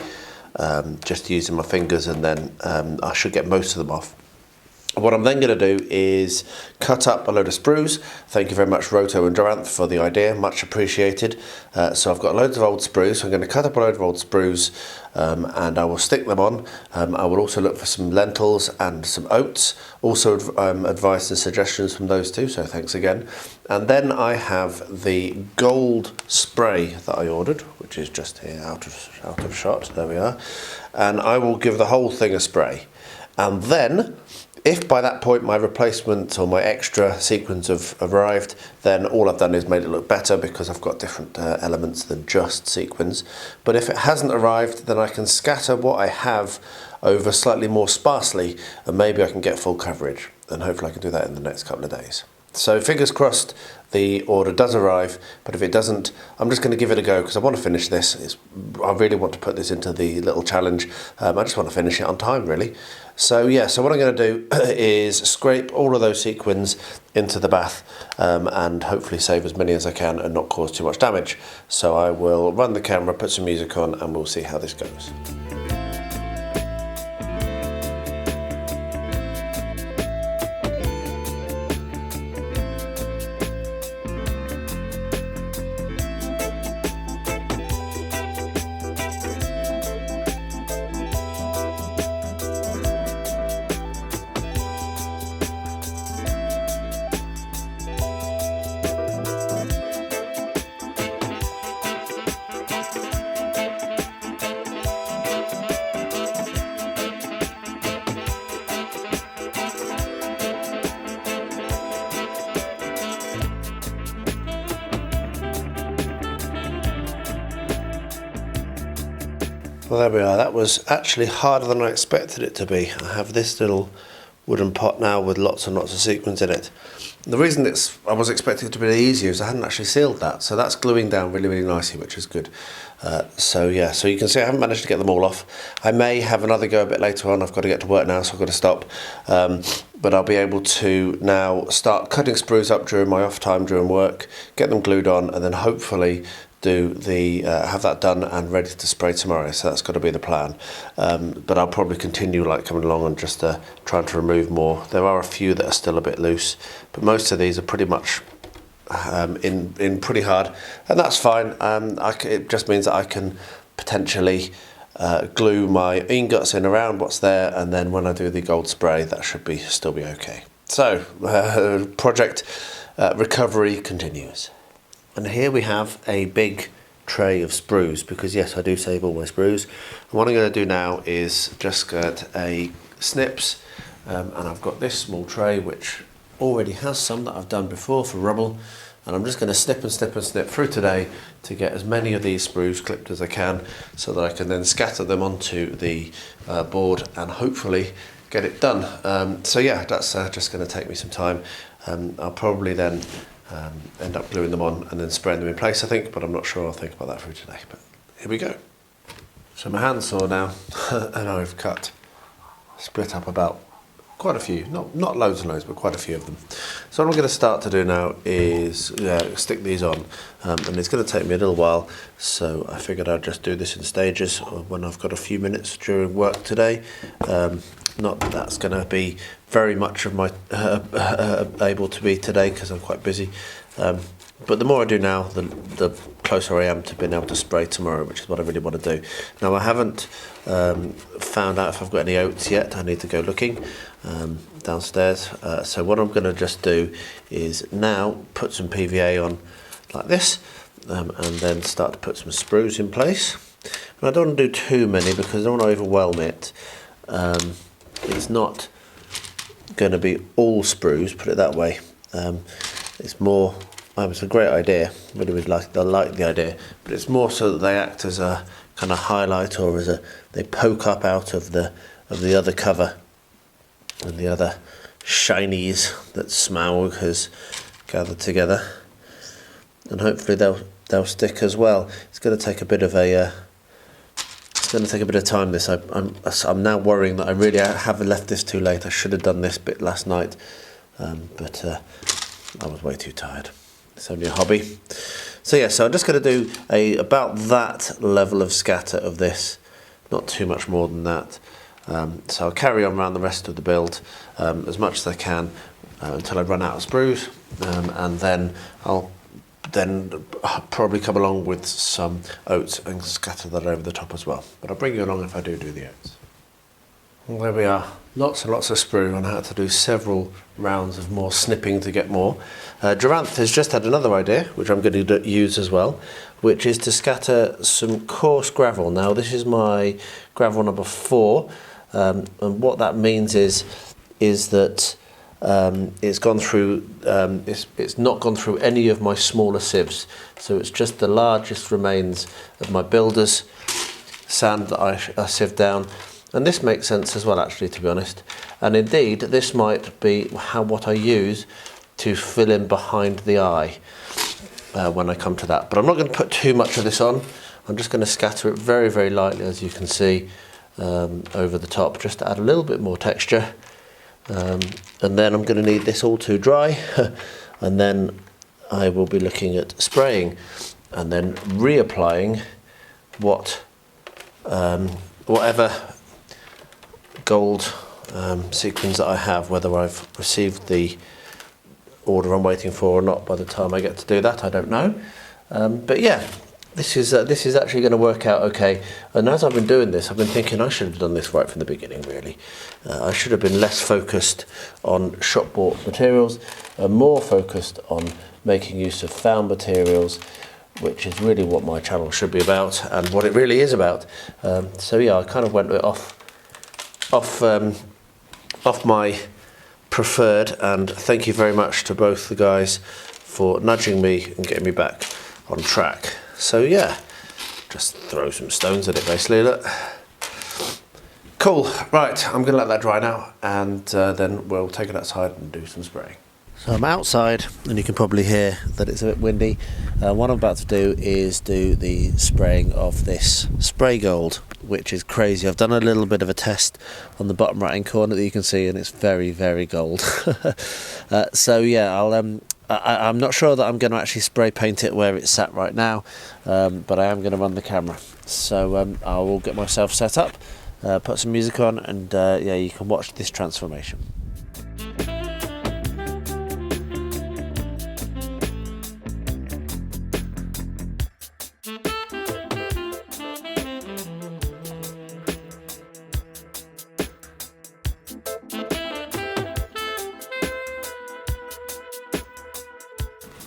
[SPEAKER 1] Just using my fingers, and then I should get most of them off. What I'm then going to do is cut up a load of sprues. Thank you very much, Roto and Doranth, for the idea, much appreciated. So I've got loads of old sprues, so I'm going to cut up a load of old sprues and I will stick them on. I will also look for some lentils and some oats, also advice and suggestions from those two, so thanks again. And then I have the gold spray that I ordered, which is just here out of shot, there we are. And I will give the whole thing a spray. And then, if by that point my replacement or my extra sequins have arrived, then all I've done is made it look better because I've got different elements than just sequins. But if it hasn't arrived, then I can scatter what I have over slightly more sparsely, and maybe I can get full coverage. And hopefully I can do that in the next couple of days.
[SPEAKER 2] So fingers crossed the order does arrive, but if it doesn't, I'm just going to give it a go because I want to finish this. I really want to put this into the little challenge. I just want to finish it on time, really. So yeah, so what I'm going to do is scrape all of those sequins into the bath and hopefully save as many as I can and not cause too much damage. So I will run the camera, put some music on, and we'll see how this goes. Well, there we are. That was actually harder than I expected it to be. I have this little wooden pot now with lots and lots of sequins in it. The reason I was expecting it to be easier is I hadn't actually sealed that, so that's gluing down really, really nicely, which is good. So yeah, so you can see I haven't managed to get them all off. I may have another go a bit later on. I've got to get to work now, so I've got to stop. But I'll be able to now start cutting sprues up during my off time during work, get them glued on, and then hopefully have that done and ready to spray tomorrow. So that's got to be the plan. But I'll probably continue like coming along and just trying to remove more. There are a few that are still a bit loose, but most of these are pretty much in pretty hard, and that's fine. It just means that I can potentially glue my ingots in around what's there, and then when I do the gold spray, that should still be okay. So project recovery continues. And here we have a big tray of sprues, because yes, I do save all my sprues. And what I'm going to do now is just get a snips, and I've got this small tray which already has some that I've done before for rubble, and I'm just going to snip and snip and snip through today to get as many of these sprues clipped as I can, so that I can then scatter them onto the board and hopefully get it done. So yeah, that's just going to take me some time. I'll probably then end up gluing them on and then spraying them in place, I think, but I'm not sure. I'll think about that through today, but here we go. So my handsaw now, and I've split up about quite a few, not loads and loads, but quite a few of them. So what I'm going to start to do now is stick these on, and it's going to take me a little while, so I figured I'd just do this in stages when I've got a few minutes during work today. Not that that's going to be very much of my able to be today, because I'm quite busy. But the more I do now, the closer I am to being able to spray tomorrow, which is what I really want to do. Now I haven't found out if I've got any oats yet. I need to go looking downstairs. So what I'm going to just do is now put some PVA on like this, and then start to put some sprues in place. And I don't want to do too many because I don't want to overwhelm it. It's not going to be all sprues, put it that way. It's more, it's a great idea, really would I like the idea, but it's more so that they act as a kind of highlight, or they poke up out of the other cover and the other shinies that Smaug has gathered together, and hopefully they'll stick as well. It's going to take a bit of time. This I'm now worrying that I really have left this too late. I should have done this bit last night, but I was way too tired. It's only a hobby. So yeah, so I'm just going to do about that level of scatter of this, not too much more than that. So I'll carry on around the rest of the build as much as I can until I run out of sprues, and then I'll probably come along with some oats and scatter that over the top as well. But I'll bring you along if I do the oats. Well, there we are. Lots and lots of sprue, and I had to do several rounds of more snipping to get more. Duranth has just had another idea, which I'm going to use as well, which is to scatter some coarse gravel. Now this is my gravel number 4, and what that means is that it's gone through. It's not gone through any of my smaller sieves, so it's just the largest remains of my builder's sand that I sieve down. And this makes sense as well, actually, to be honest. And indeed, this might be what I use to fill in behind the eye when I come to that. But I'm not going to put too much of this on. I'm just going to scatter it very, very lightly, as you can see, over the top, just to add a little bit more texture. And then I'm going to need this all to dry, and then I will be looking at spraying and then reapplying whatever gold sequins that I have, whether I've received the order I'm waiting for or not. By the time I get to do that, I don't know. But yeah, this is actually going to work out okay. And as I've been doing this, I've been thinking I should have done this right from the beginning, really. I should have been less focused on shop bought materials and more focused on making use of found materials, which is really what my channel should be about and what it really is about. So yeah, I kind of went off my preferred, and thank you very much to both the guys for nudging me and getting me back on track. So yeah, just throw some stones at it basically, look. Cool, right, I'm gonna let that dry now, and then we'll take it outside and do some spraying. So I'm outside, and you can probably hear that it's a bit windy. What I'm about to do is do the spraying of this spray gold, which is crazy. I've done a little bit of a test on the bottom right hand corner that you can see, and it's very, very gold. So yeah, I'm not sure that I'm going to actually spray paint it where it's sat right now, but I am going to run the camera. So I will get myself set up, put some music on, and yeah, you can watch this transformation.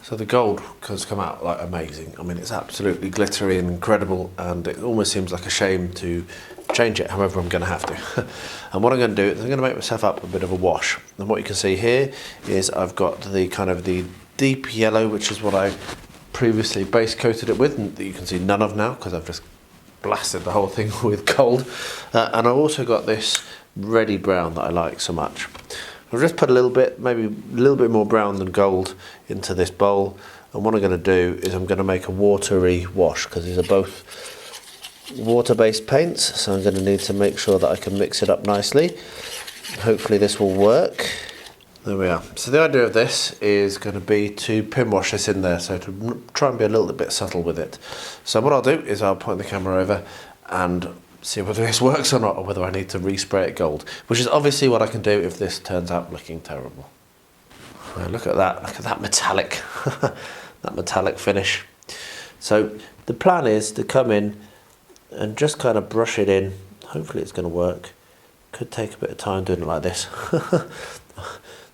[SPEAKER 2] So the gold has come out like amazing. I mean, it's absolutely glittery and incredible, and it almost seems like a shame to change it. However, I'm going to have to. And what I'm going to do is I'm going to make myself up a bit of a wash. And what you can see here is I've got the kind of the deep yellow, which is what I previously base coated it with, and that you can see none of now because I've just blasted the whole thing with gold. And I've also got this reddy brown that I like so much. I'll just put a little bit, maybe a little bit more brown than gold into this bowl, and what I'm going to do is I'm going to make a watery wash, because these are both water-based paints, so I'm going to need to make sure that I can mix it up nicely. Hopefully this will work. There we are. So the idea of this is going to be to pin wash this in there, so to try and be a little bit subtle with it. So what I'll do is I'll point the camera over and see whether this works or not, or whether I need to respray it gold, which is obviously what I can do if this turns out looking terrible. Look at that metallic, that metallic finish. So the plan is to come in and just kind of brush it in. Hopefully it's going to work. Could take a bit of time doing it like this.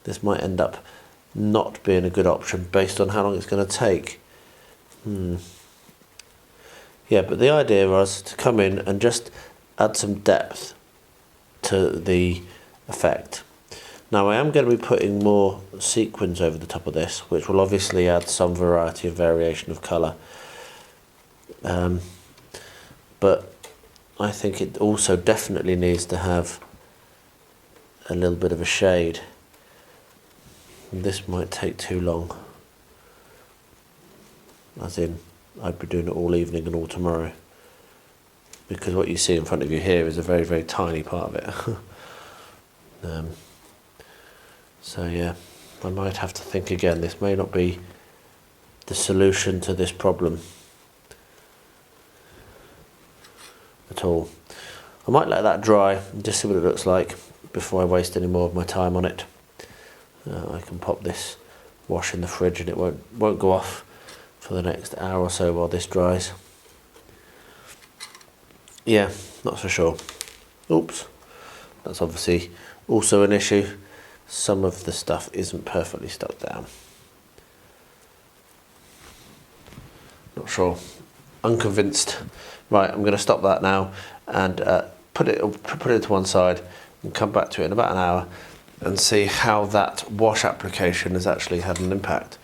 [SPEAKER 2] This might end up not being a good option based on how long it's going to take. Yeah, but the idea was to come in and just add some depth to the effect. Now I am going to be putting more sequins over the top of this, which will obviously add some variety of variation of colour. But I think it also definitely needs to have a little bit of a shade. This might take too long. As in, I'd be doing it all evening and all tomorrow, because what you see in front of you here is a very, very tiny part of it. So yeah, I might have to think again. This may not be the solution to this problem at all. I might let that dry and just see what it looks like before I waste any more of my time on it. I can pop this wash in the fridge and it won't go off for the next hour or so while this dries. Yeah, not so sure. Oops, that's obviously also an issue. Some of the stuff isn't perfectly stuck down. Not sure. Unconvinced. Right, I'm going to stop that now and put it to one side and come back to it in about an hour and see how that wash application has actually had an impact.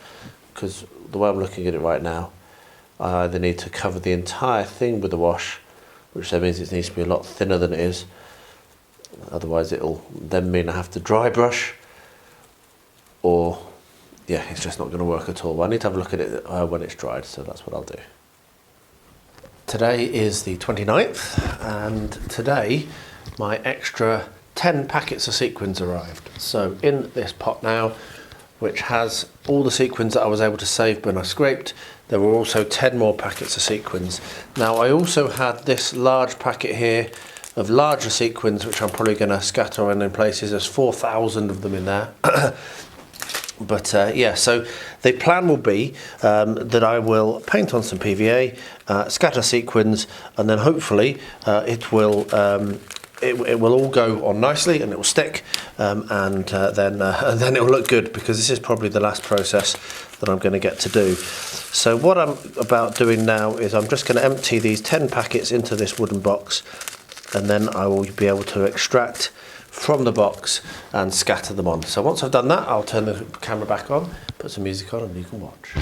[SPEAKER 2] Because the way I'm looking at it right now, I either need to cover the entire thing with the wash, which then means it needs to be a lot thinner than it is. Otherwise it'll then mean I have to dry brush, or yeah, it's just not going to work at all. I need to have a look at it when it's dried, so that's what I'll do. Today is the 29th, and today my extra 10 packets of sequins arrived. So in this pot now, which has all the sequins that I was able to save when I scraped, there were also 10 more packets of sequins. Now I also had this large packet here of larger sequins, which I'm probably going to scatter around in places. There's 4,000 of them in there. But yeah, so the plan will be that I will paint on some PVA, scatter sequins, and then hopefully it will all go on nicely and it will stick, and then it will look good, because this is probably the last process that I'm going to get to do. So what I'm about doing now is I'm just going to empty these 10 packets into this wooden box, and then I will be able to extract from the box and scatter them on. So once I've done that, I'll turn the camera back on, put some music on, and you can watch.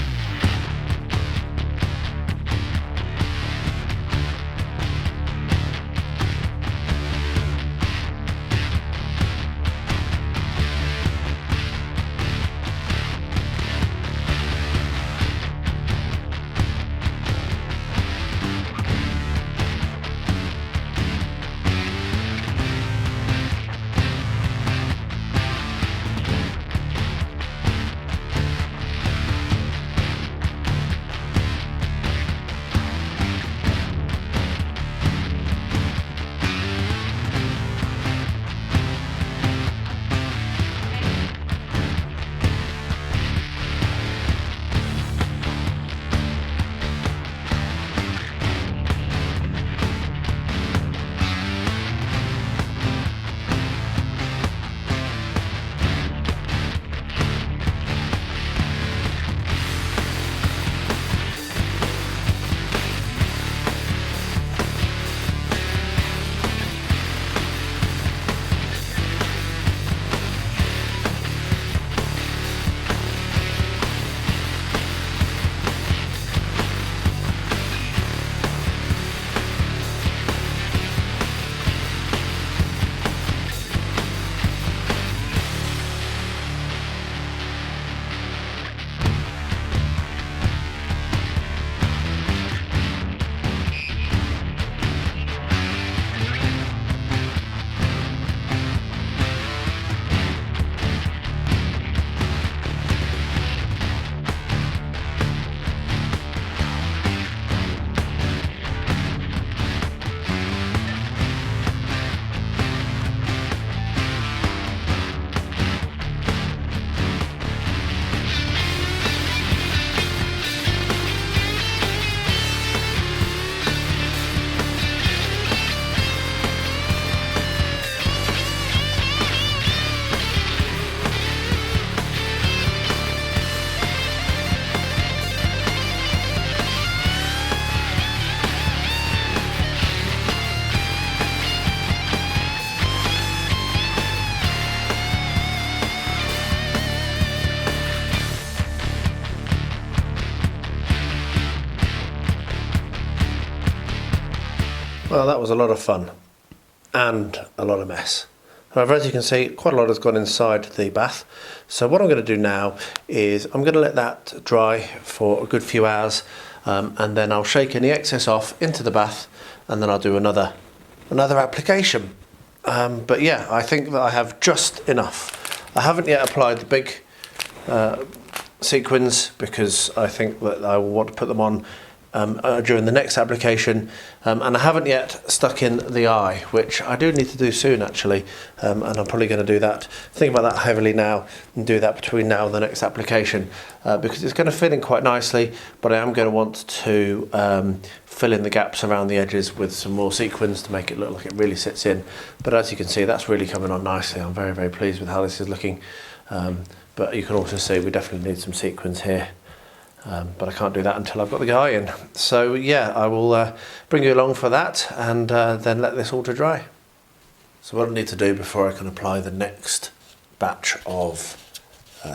[SPEAKER 2] Well, that was a lot of fun and a lot of mess. However, as you can see, quite a lot has gone inside the bath. So what I'm going to do now is I'm going to let that dry for a good few hours, and then I'll shake any excess off into the bath, and then I'll do another application. But yeah, I think that I have just enough. I haven't yet applied the big sequins, because I think that I will want to put them on during the next application, and I haven't yet stuck in the eye, which I do need to do soon actually, and I'm probably going to do that, think about that heavily now, and do that between now and the next application, because it's going to fit in quite nicely, but I am going to want to fill in the gaps around the edges with some more sequins to make it look like it really sits in. But as you can see, that's really coming on nicely. I'm very, very pleased with how this is looking, but you can also see we definitely need some sequins here. But I can't do that until I've got the guy in. So yeah, I will bring you along for that, and then let this all to dry. So what I need to do before I can apply the next batch of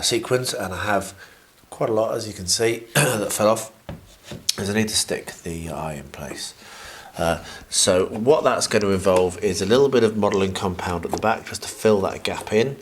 [SPEAKER 2] sequins, and I have quite a lot, as you can see, that fell off, is I need to stick the eye in place. So what that's going to involve is a little bit of modelling compound at the back, just to fill that gap in,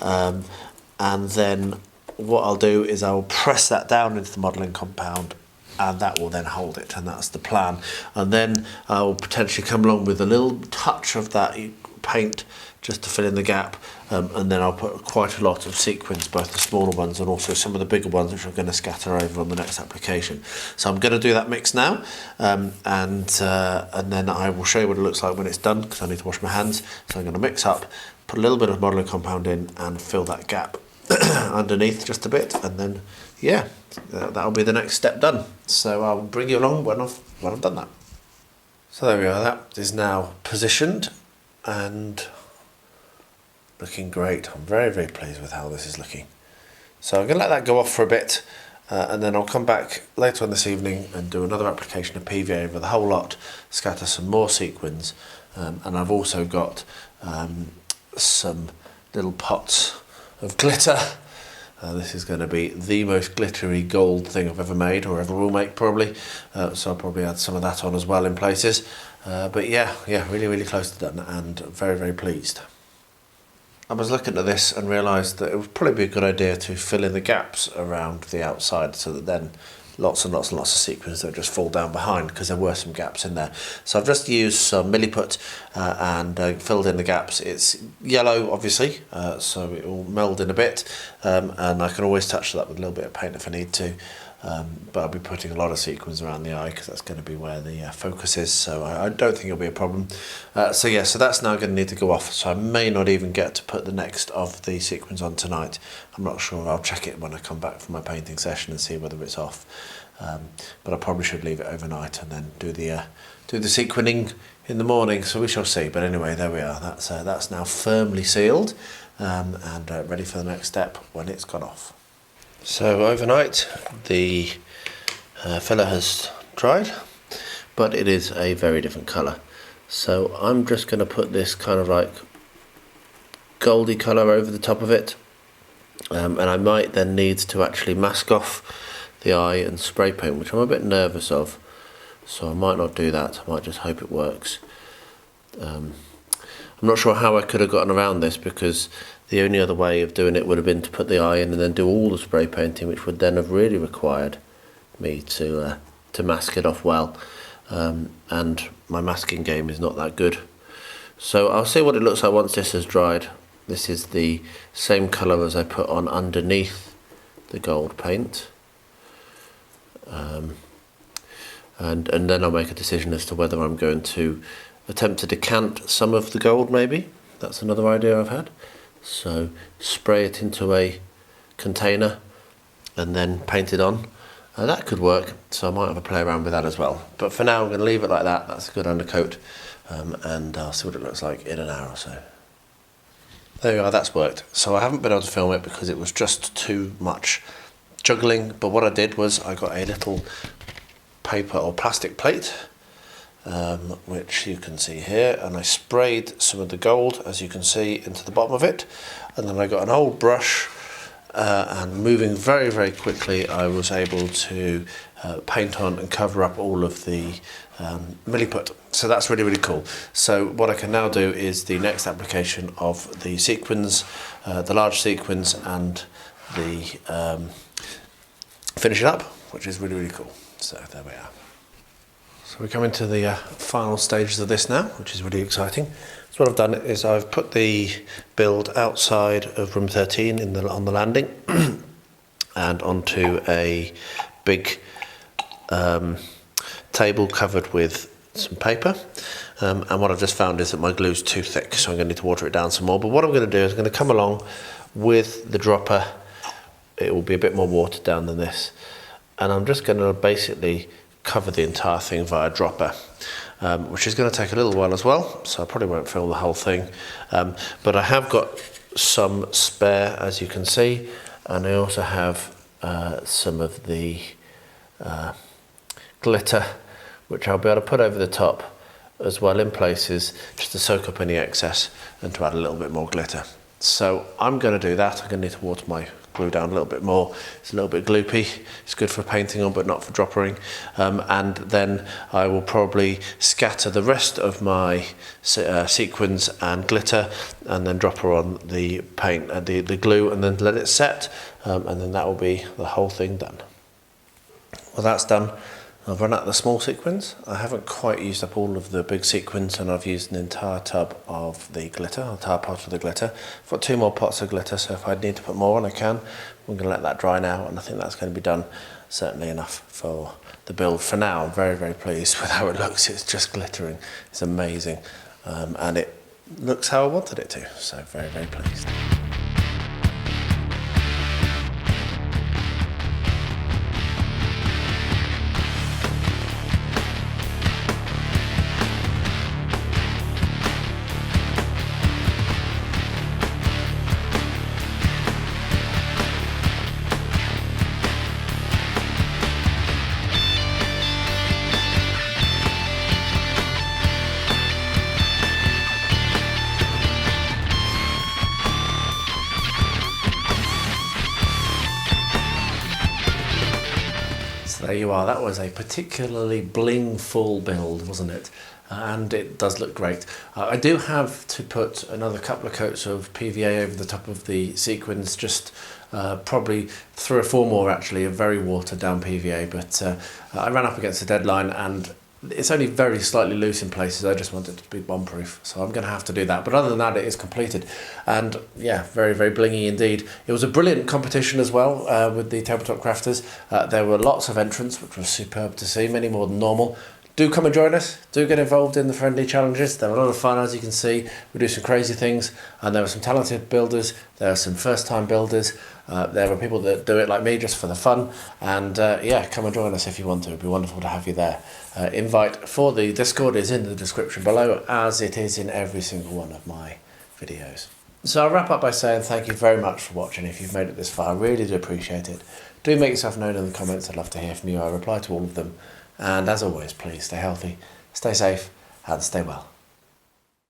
[SPEAKER 2] and then what I'll do is I'll press that down into the modelling compound, and that will then hold it, and that's the plan. And then I'll potentially come along with a little touch of that paint just to fill in the gap, and then I'll put quite a lot of sequins, both the smaller ones and also some of the bigger ones, which I'm going to scatter over on the next application. So I'm going to do that mix now, and then I will show you what it looks like when it's done, because I need to wash my hands. So I'm going to mix up, put a little bit of modelling compound in, and fill that gap underneath just a bit, and then yeah, that'll be the next step done. So I'll bring you along when I've done that. So there we are, that is now positioned and looking great. I'm very, very pleased with how this is looking. So I'm going to let that go off for a bit, and then I'll come back later on this evening and do another application of PVA over the whole lot, scatter some more sequins, and I've also got some little pots of glitter. This is going to be the most glittery gold thing I've ever made, or ever will make probably, so I'll probably add some of that on as well in places. But yeah, really, really close to done, and very, very pleased. I was looking at this and realised that it would probably be a good idea to fill in the gaps around the outside, so that then lots and lots and lots of sequins don't just fall down behind, because there were some gaps in there. So I've just used some milliput and filled in the gaps. It's yellow obviously, so it will meld in a bit, and I can always touch that with a little bit of paint if I need to. But I'll be putting a lot of sequins around the eye, because that's going to be where the focus is, so I don't think it'll be a problem. So yeah, so that's now going to need to go off, so I may not even get to put the next of the sequins on tonight. I'm not sure, I'll check it when I come back from my painting session and see whether it's off. But I probably should leave it overnight and then do the sequining in the morning, so we shall see. But anyway, there we are, that's now firmly sealed, and ready for the next step when it's gone off. So overnight the filler has dried, but it is a very different colour. So I'm just going to put this kind of like goldy colour over the top of it, and I might then need to actually mask off the eye and spray paint, which I'm a bit nervous of, so I might not do that. I might just hope it works. I'm not sure how I could have gotten around this, because the only other way of doing it would have been to put the eye in and then do all the spray painting, which would then have really required me to mask it off well, and my masking game is not that good. So I'll see what it looks like once this has dried. This is the same colour as I put on underneath the gold paint, and then I'll make a decision as to whether I'm going to attempt to decant some of the gold maybe. That's another idea I've had. So spray it into a container and then paint it on. That could work, so I might have a play around with that as well. But for now I'm going to leave it like that. That's a good undercoat, and I'll see what it looks like in an hour or so. There you are, that's worked. So I haven't been able to film it because it was just too much juggling, but what I did was I got a little paper or plastic plate, which you can see here, and I sprayed some of the gold, as you can see, into the bottom of it, and then I got an old brush, and moving very, very quickly I was able to paint on and cover up all of the milliput. So that's really, really cool. So what I can now do is the next application of the sequins, the large sequins, and the finish it up, which is really, really cool. So there we are. So we're coming to the final stages of this now, which is really exciting. So what I've done is I've put the build outside of room 13 on the landing and onto a big table covered with some paper. And what I've just found is that my glue's too thick, so I'm going to need to water it down some more. But what I'm going to do is I'm going to come along with the dropper. It will be a bit more watered down than this. And I'm just going to basically cover the entire thing via dropper, which is going to take a little while as well, so I probably won't film the whole thing, but I have got some spare, as you can see, and I also have some of the glitter, which I'll be able to put over the top as well in places, just to soak up any excess and to add a little bit more glitter. So I'm going to do that. I'm going to need to water my glue down a little bit more. It's a little bit gloopy. It's good for painting on, but not for droppering. And then I will probably scatter the rest of my sequins and glitter, and then dropper on the paint and the glue, and then let it set, and then that will be the whole thing done. Well, that's done. I've run out the small sequins. I haven't quite used up all of the big sequins, and I've used an entire tub of the glitter, an entire pot of the glitter. I've got 2 more pots of glitter, so if I need to put more on, I can. I'm going to let that dry now, and I think that's going to be done certainly enough for the build. For now, I'm very, very pleased with how it looks. It's just glittering. It's amazing, and it looks how I wanted it to, so very, very pleased. There you are. That was a particularly bling-full build, wasn't it? And it does look great. I do have to put another couple of coats of PVA over the top of the sequins, just probably 3 or 4 more actually, of very watered down PVA, but I ran up against the deadline and it's only very slightly loose in places. I just want it to be bomb-proof, so I'm going to have to do that. But other than that, it is completed, and yeah, very, very blingy indeed. It was a brilliant competition as well with the Tabletop Crafters. There were lots of entrants, which was superb to see, many more than normal. Do come and join us. Do get involved in the friendly challenges. They're a lot of fun, as you can see. We do some crazy things, and there are some talented builders. There are some first-time builders. There are people that do it like me just for the fun. And yeah, come and join us if you want to. It'd be wonderful to have you there. Invite for the Discord is in the description below, as it is in every single one of my videos. So I'll wrap up by saying thank you very much for watching. If you've made it this far, I really do appreciate it. Do make yourself known in the comments. I'd love to hear from you. I reply to all of them. And as always, please stay healthy, stay safe, and stay well.